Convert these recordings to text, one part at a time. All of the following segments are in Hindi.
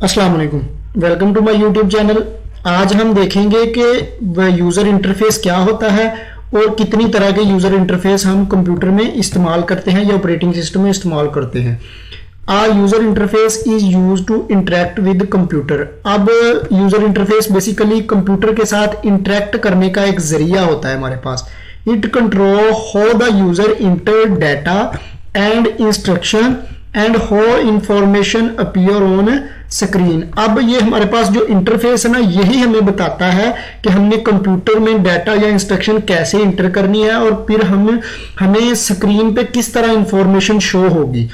अस्सलाम वालेकुम, welcome to my YouTube channel. आज हम देखेंगे कि यूज़र इंटरफेस क्या होता है और कितनी तरह के यूज़र इंटरफेस हम कंप्यूटर में इस्तेमाल करते हैं या ऑपरेटिंग सिस्टम में इस्तेमाल करते हैं। User interface is use to interact with computer. अब यूज़र इंटरफेस बेसिकली कंप्यूटर के साथ इंटरेक्ट करने का एक जरिया होता है हमारे पास। It control how the user enter data and instruction and how information appear on screen. अब ये हमारे पास जो इंटरफेस है ना, यही हमें बताता है कि हमने कंप्यूटर में डाटा या इंस्ट्रक्शन कैसे इंटर करनी है और फिर हमें स्क्रीन पे किस तरह इंफॉर्मेशन शो होगी।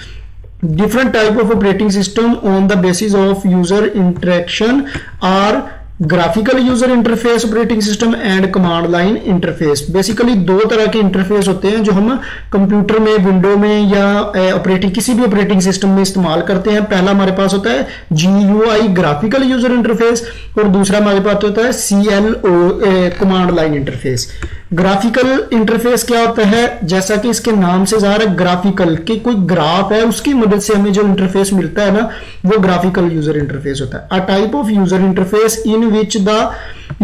Different type of operating system on the basis of user interaction are graphical user interface operating system and command line interface. Basically दो तरह के इंटरफेस होते हैं जो हम कंप्यूटर में, विंडो में या किसी भी ऑपरेटिंग सिस्टम में इस्तेमाल करते हैं। पहला हमारे पास होता है GUI ग्राफिकल यूजर इंटरफेस और दूसरा हमारे पास होता है CLO command line interface. Graphical interface क्या होता है, जैसा कि इसके नाम से ज़ाहिर है, ग्राफिकल कि कोई ग्राफ है उसकी मदद से हमें जो इंटरफेस मिलता है ना, वो ग्राफिकल यूजर इंटरफेस होता है। A type of user interface in which the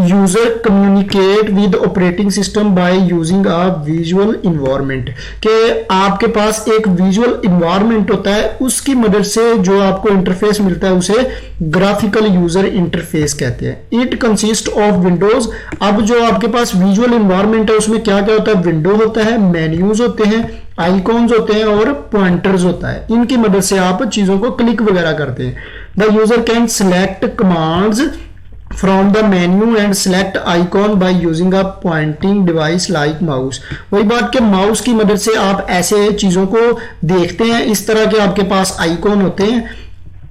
user communicate with operating system by using a visual environment. के आपके पास एक विजुअल इन्वायरमेंट होता है, उसकी मदद से जो आपको इंटरफेस मिलता है उसे ग्राफिकल यूजर इंटरफेस कहते हैं। It consist of Windows. अब जो आपके पास विजुअल इन्वायरमेंट है उसमें क्या क्या होता है, विंडो होता है, मेन्यूज होते हैं, आइकॉन्स होते हैं और पॉइंटर्स होता है। इनकी मदद से आप चीजों को क्लिक वगैरह करते हैं। The user can select commands from the menu and select icon by using a pointing device like mouse। वही बात के माउस की मदद से आप ऐसे चीजों को देखते हैं। इस तरह के आपके पास आइकॉन होते हैं,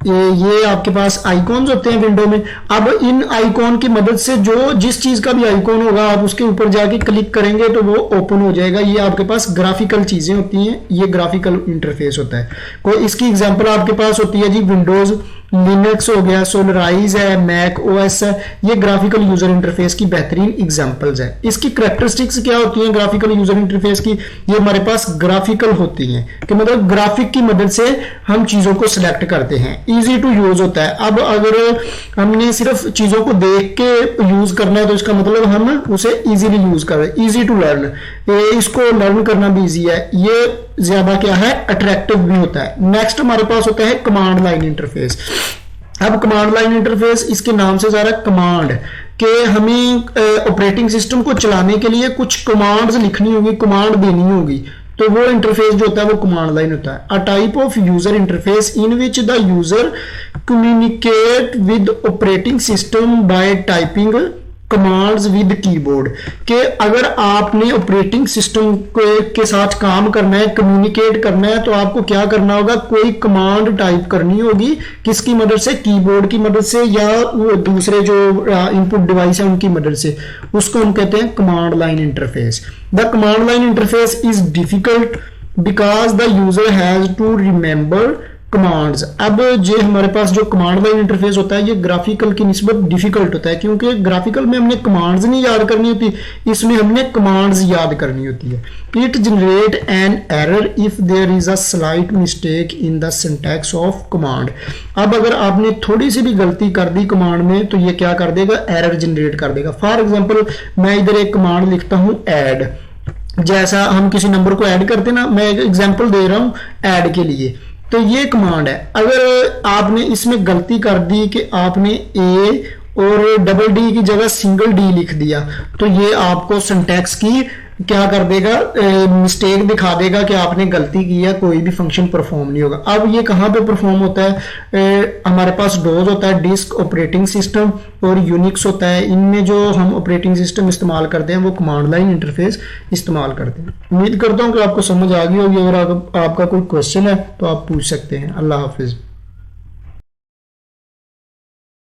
ये आपके पास आइकॉन्स होते हैं विंडो में। अब इन आइकॉन की मदद से जो जिस चीज का भी आइकॉन होगा आप उसके ऊपर जाके क्लिक करेंगे तो वो ओपन हो जाएगा। ये आपके पास ग्राफिकल चीजें होती हैं, ये ग्राफिकल इंटरफेस होता है। कोई इसकी एग्जांपल आपके पास होती है जी विंडोज, लिनक्स हो गया, सोलराइज है, मैक ओएस है, ये ग्राफिकल यूजर इंटरफेस की बेहतरीन एग्जांपल्स है। इसकी करैक्टरिस्टिक्स क्या होती हैं ग्राफिकल यूजर इंटरफेस की, ये हमारे पास ग्राफिकल होती हैं कि मतलब ग्राफिक की मदद से हम चीजों को सिलेक्ट करते हैं। इजी टू यूज होता है। अब अगर हमने सिर्फ चीजों को देख के यूज करना है तो इसका मतलब हम उसे इजीली यूज कर रहे हैं। इजी टू लर्न, इसको लर्न करना भी इजी है। ये ज्यादा क्या है, अट्रैक्टिव भी होता है। नेक्स्ट हमारे पास होता है कमांड लाइन इंटरफेस। अब कमांड लाइन इंटरफेस इसके नाम से ज़रा कमांड के हमें ऑपरेटिंग सिस्टम को चलाने के लिए कुछ कमांड्स लिखनी होगी, कमांड देनी होगी, तो वो इंटरफेस जो होता है वो कमांड लाइन होता है। A type of user interface in which the user communicate with operating system by typing commands with keyboard. के अगर आपने ऑपरेटिंग सिस्टम के साथ काम करना है, कम्युनिकेट करना है, तो आपको क्या करना होगा, कोई कमांड टाइप करनी होगी। किसकी मदद से, कीबोर्ड की मदद से या दूसरे जो इनपुट डिवाइस है उनकी मदद से। उसको हम कहते हैं command line interface. The command line interface is difficult because the user has to remember commands. अब जो हमारे पास जो कमांड लाइन इंटरफेस होता है ये ग्राफिकल की निस्बत डिफिकल्ट होता है, क्योंकि ग्राफिकल में हमने कमांड्स नहीं याद करनी होती, इसमें हमने कमांड्स याद करनी होती है। It generate an error if there is a slight mistake in the syntax of command. अब अगर आपने थोड़ी सी भी गलती कर दी कमांड में तो ये क्या कर देगा, एरर जनरेट कर देगा। फॉर एग्जाम्पल मैं इधर एक कमांड लिखता हूं ऐड, जैसा हम किसी नंबर को ऐड करते ना, मैं एक एग्जाम्पल दे रहा हूं ऐड के लिए, तो ये कमांड है। अगर आपने इसमें गलती कर दी कि आपने ए और डबल डी की जगह सिंगल डी लिख दिया, तो ये आपको सिंटैक्स की क्या कर देगा, मिस्टेक दिखा देगा कि आपने गलती की है, कोई भी फंक्शन परफॉर्म नहीं होगा। अब ये कहाँ पे परफॉर्म होता है, हमारे पास डोज होता है, डिस्क ऑपरेटिंग सिस्टम और यूनिक्स होता है। इनमें जो हम ऑपरेटिंग सिस्टम इस्तेमाल करते हैं वो कमांड लाइन इंटरफेस इस्तेमाल करते हैं। उम्मीद करता हूँ कि आपको समझ आ गई होगी। अगर आपका कोई क्वेश्चन है तो आप पूछ सकते हैं। अल्लाह हाफिज।